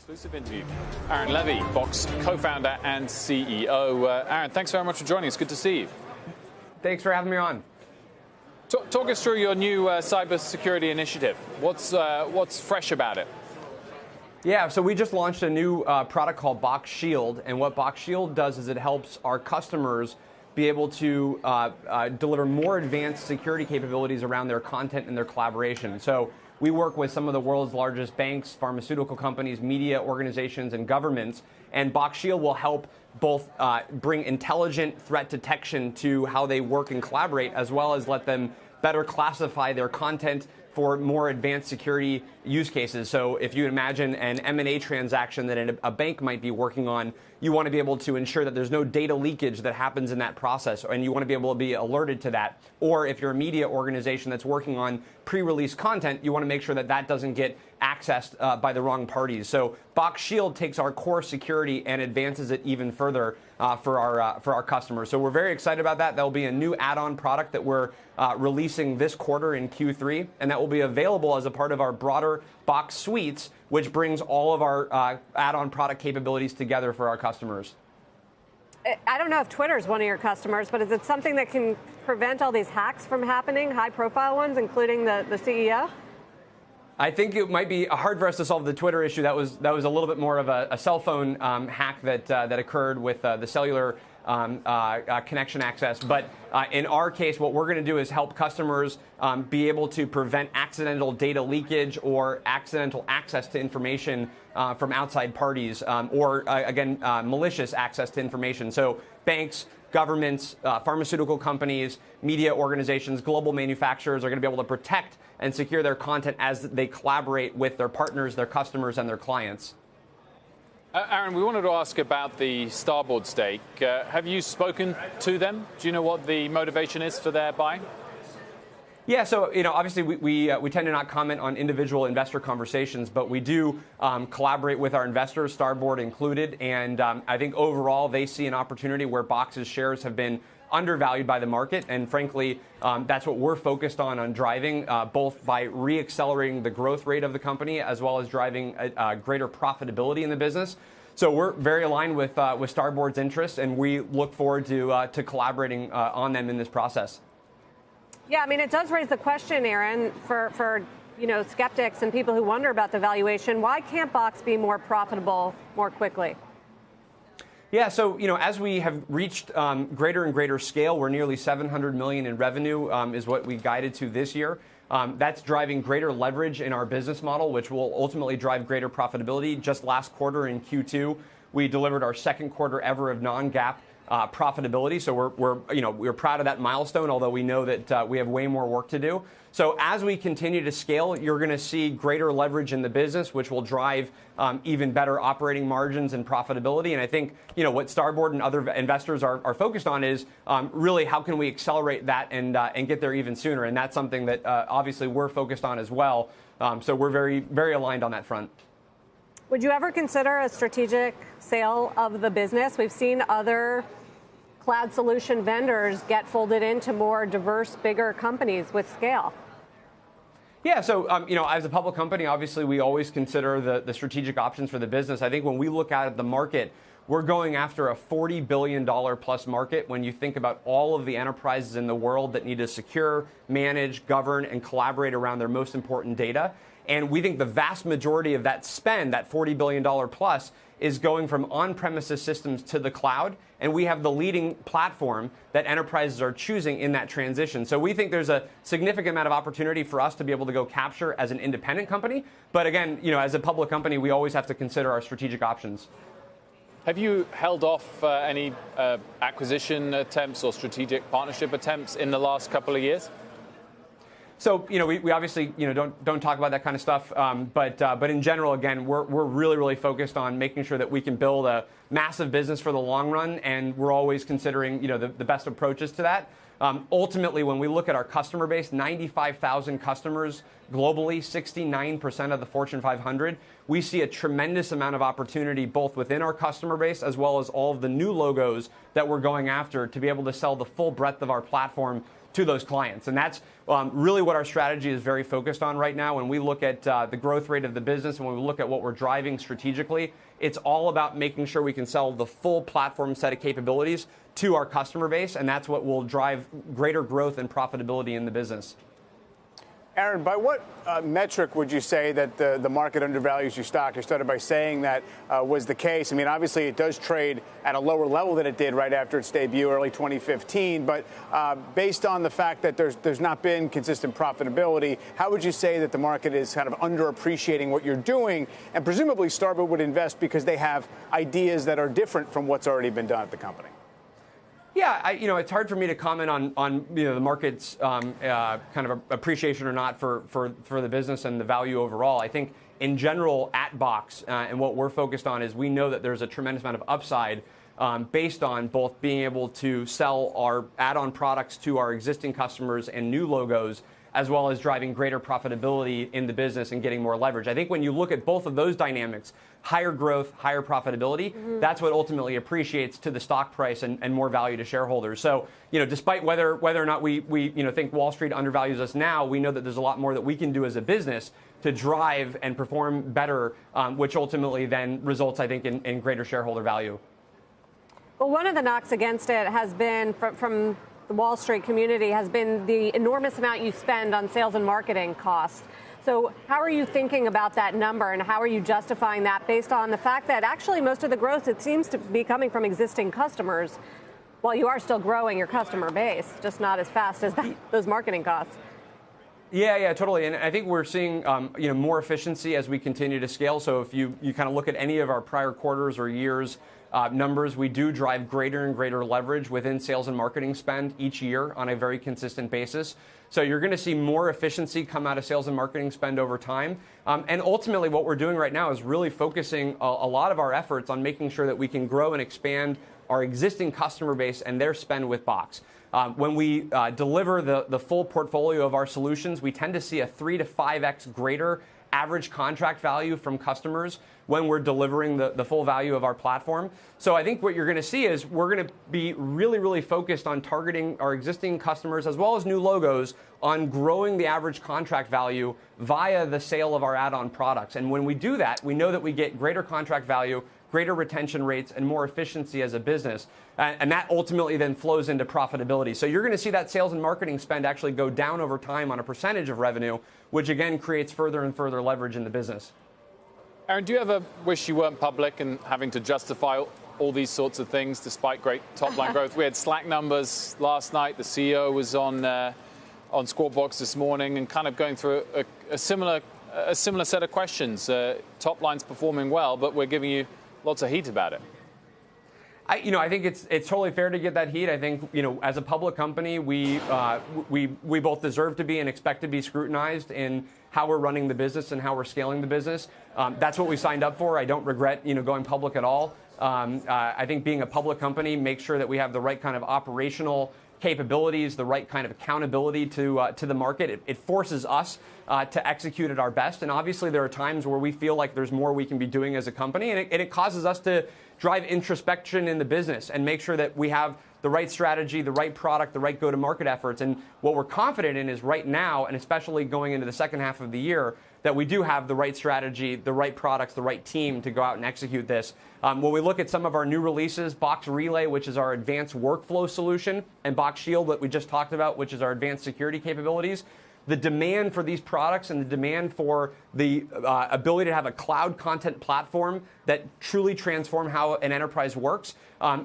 Exclusive interview. Werent Levie, Box co-founder and CEO. Werent, thanks very much for joining us. Good to see you. Thanks for having me on. Talk us through your new cybersecurity initiative. What's fresh about it? Yeah, so we just launched a new product called Box Shield, and what Box Shield does is it helps our customers be able to deliver more advanced security capabilities around their content and their collaboration. So we work with some of the world's largest banks, pharmaceutical companies, media organizations, and governments, and Box Shield will help both bring intelligent threat detection to how they work and collaborate, as well as let them better classify their content for more advanced security use cases. So if you imagine an M&A transaction that a bank might be working on, you want to be able to ensure that there's no data leakage that happens in that process, and you want to be able to be alerted to that. Or if you're a media organization that's working on pre-release content, you want to make sure that that doesn't get accessed by the wrong parties. So Box Shield takes our core security and advances it even further for our customers. So we're very excited about that. There'll be a new add-on product that we're releasing this quarter in Q3, and that will be available as a part of our broader Box Suites, which brings all of our add-on product capabilities together for our customers. I don't know if Twitter is one of your customers, but is it something that can prevent all these hacks from happening, high-profile ones, including the CEO? I think it might be hard for us to solve the Twitter issue. That was a little bit more of a cell phone hack that occurred with the cellular connection access. But in our case, what we're going to do is help customers be able to prevent accidental data leakage or accidental access to information from outside parties, or again, malicious access to information. So banks, governments, pharmaceutical companies, media organizations, global manufacturers are going to be able to protect and secure their content as they collaborate with their partners, their customers, and their clients. Werent, we wanted to ask about the Starboard stake. Have you spoken to them? Do you know what the motivation is for their buying? Yeah, so obviously we tend to not comment on individual investor conversations, but we do collaborate with our investors, Starboard included, and I think overall they see an opportunity where Box's shares have been undervalued by the market, and frankly, that's what we're focused on driving, both by re-accelerating the growth rate of the company as well as driving a greater profitability in the business. So we're very aligned with Starboard's interests, and we look forward to collaborating on them in this process. Yeah, I mean, it does raise the question, Aaron, for skeptics and people who wonder about the valuation. Why can't Box be more profitable more quickly? Yeah, so as we have reached greater and greater scale, we're nearly $700 million in revenue is what we guided to this year. That's driving greater leverage in our business model, which will ultimately drive greater profitability. Just last quarter in Q2, we delivered our second quarter ever of non-GAAP profitability. So we're proud of that milestone, although we know that we have way more work to do. So as we continue to scale, you're going to see greater leverage in the business, which will drive even better operating margins and profitability. And I think what Starboard and other investors are focused on is really how can we accelerate that and get there even sooner. And that's something that obviously we're focused on as well. So we're very, very aligned on that front. Would you ever consider a strategic sale of the business? We've seen other cloud solution vendors get folded into more diverse, bigger companies with scale. Yeah, so as a public company, obviously we always consider the strategic options for the business. I think when we look at the market, we're going after a $40 billion plus market when you think about all of the enterprises in the world that need to secure, manage, govern, and collaborate around their most important data. And we think the vast majority of that spend, that $40 billion plus, is going from on-premises systems to the cloud. And we have the leading platform that enterprises are choosing in that transition. So we think there's a significant amount of opportunity for us to be able to go capture as an independent company. But again, as a public company, we always have to consider our strategic options. Have you held off any acquisition attempts or strategic partnership attempts in the last couple of years? So we obviously don't talk about that kind of stuff, but in general, again, we're really focused on making sure that we can build a massive business for the long run, and we're always considering the best approaches to that. Ultimately, when we look at our customer base, 95,000 customers globally, 69% of the Fortune 500, we see a tremendous amount of opportunity both within our customer base as well as all of the new logos that we're going after to be able to sell the full breadth of our platform to those clients. And that's really what our strategy is very focused on right now. When we look at the growth rate of the business and when we look at what we're driving strategically, it's all about making sure we can sell the full platform set of capabilities to our customer base, and that's what will drive greater growth and profitability in the business. Aaron, by what metric would you say that the market undervalues your stock? You started by saying that was the case. I mean, obviously, it does trade at a lower level than it did right after its debut, early 2015. But based on the fact that there's not been consistent profitability, how would you say that the market is kind of underappreciating what you're doing? And presumably, Starboard would invest because they have ideas that are different from what's already been done at the company. Yeah, it's hard for me to comment on the market's kind of appreciation or not for the business and the value overall. I think in general at Box and what we're focused on is we know that there's a tremendous amount of upside based on both being able to sell our add-on products to our existing customers and new logos, as well as driving greater profitability in the business and getting more leverage. I think when you look at both of those dynamics, higher growth, higher profitability, that's what ultimately appreciates to the stock price and more value to shareholders. So, despite whether or not we think Wall Street undervalues us now, we know that there's a lot more that we can do as a business to drive and perform better, which ultimately then results, I think, in greater shareholder value. Well, one of the knocks against it has been from the Wall Street community has been the enormous amount you spend on sales and marketing costs. So how are you thinking about that number, and how are you justifying that based on the fact that actually most of the growth, it seems to be coming from existing customers, while you are still growing your customer base, just not as fast as those marketing costs? Yeah, totally. And I think we're seeing more efficiency as we continue to scale. So if you kind of look at any of our prior quarters or years numbers, we do drive greater and greater leverage within sales and marketing spend each year on a very consistent basis. So you're going to see more efficiency come out of sales and marketing spend over time. And ultimately, what we're doing right now is really focusing a lot of our efforts on making sure that we can grow and expand our existing customer base and their spend with Box. When we deliver the full portfolio of our solutions, we tend to see a 3 to 5x greater average contract value from customers when we're delivering the full value of our platform. So I think what you're going to see is we're going to be really, really focused on targeting our existing customers as well as new logos on growing the average contract value via the sale of our add-on products. And when we do that, we know that we get greater contract value, greater retention rates, and more efficiency as a business. And that ultimately then flows into profitability. So you're going to see that sales and marketing spend actually go down over time on a percentage of revenue, which again creates further and further leverage in the business. Aaron, do you ever wish you weren't public and having to justify all these sorts of things despite great top-line growth? We had Slack numbers last night. The CEO was on Squawk Box this morning and kind of going through a similar set of questions. Top line's performing well, but we're giving you lots of heat about it. I think it's totally fair to get that heat. I think, as a public company, we both deserve to be and expect to be scrutinized in how we're running the business and how we're scaling the business. That's what we signed up for. I don't regret, going public at all. I think being a public company makes sure that we have the right kind of operational capabilities, the right kind of accountability to the market. It forces us to execute at our best. And obviously, there are times where we feel like there's more we can be doing as a company, and it causes us to drive introspection in the business and make sure that we have the right strategy, the right product, the right go-to-market efforts. And what we're confident in is right now, and especially going into the second half of the year, that we do have the right strategy, the right products, the right team to go out and execute this. When we look at some of our new releases, Box Relay, which is our advanced workflow solution, and Box Shield that we just talked about, which is our advanced security capabilities, the demand for these products and the demand for the ability to have a cloud content platform that truly transform how an enterprise works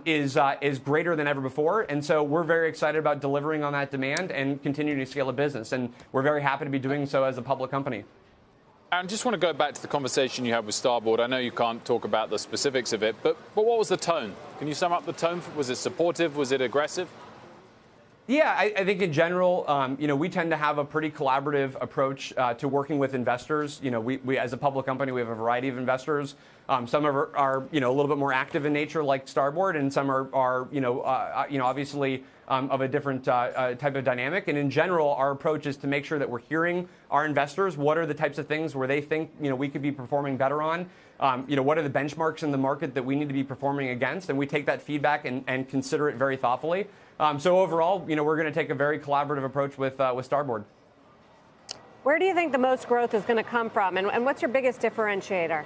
is greater than ever before. And so we're very excited about delivering on that demand and continuing to scale a business. And we're very happy to be doing so as a public company. I just want to go back to the conversation you had with Starboard. I know you can't talk about the specifics of it, but what was the tone? Can you sum up the tone? Was it supportive? Was it aggressive? Yeah, I think in general, we tend to have a pretty collaborative approach to working with investors. We as a public company, we have a variety of investors. Some are a little bit more active in nature, like Starboard, and some are obviously of a different type of dynamic. And in general, our approach is to make sure that we're hearing our investors. What are the types of things where they think we could be performing better on? what are the benchmarks in the market that we need to be performing against, and we take that feedback and consider it very thoughtfully. So overall, we're going to take a very collaborative approach with Starboard. Where do you think the most growth is going to come from, and what's your biggest differentiator?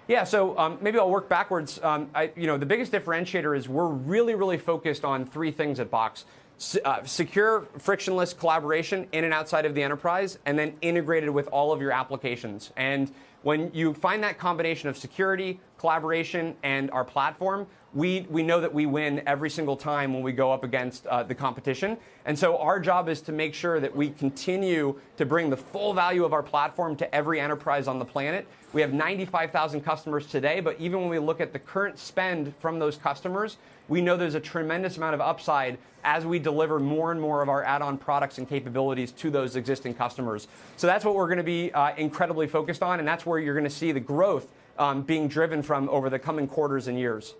Yeah, so maybe I'll work backwards. The biggest differentiator is we're really focused on three things at Box. Secure, frictionless collaboration in and outside of the enterprise, and then integrated with all of your applications. And when you find that combination of security, collaboration, and our platform, we know that we win every single time when we go up against the competition. And so our job is to make sure that we continue to bring the full value of our platform to every enterprise on the planet. We have 95,000 customers today, but even when we look at the current spend from those customers, we know there's a tremendous amount of upside as we deliver more and more of our add-on products and capabilities to those existing customers. So that's what we're going to be incredibly focused on, and that's where you're going to see the growth being driven from over the coming quarters and years.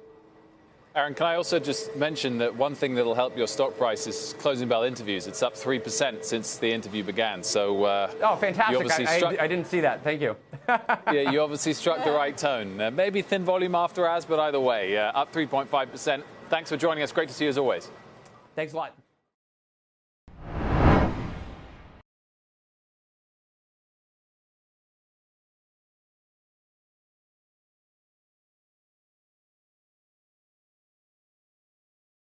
Aaron, can I also just mention that one thing that will help your stock price is closing bell interviews. It's up 3% since the interview began. So, oh, fantastic. I didn't see that. Thank you. Yeah, you obviously struck the right tone. Maybe thin volume after hours, but either way, up 3.5%. Thanks for joining us. Great to see you as always. Thanks a lot.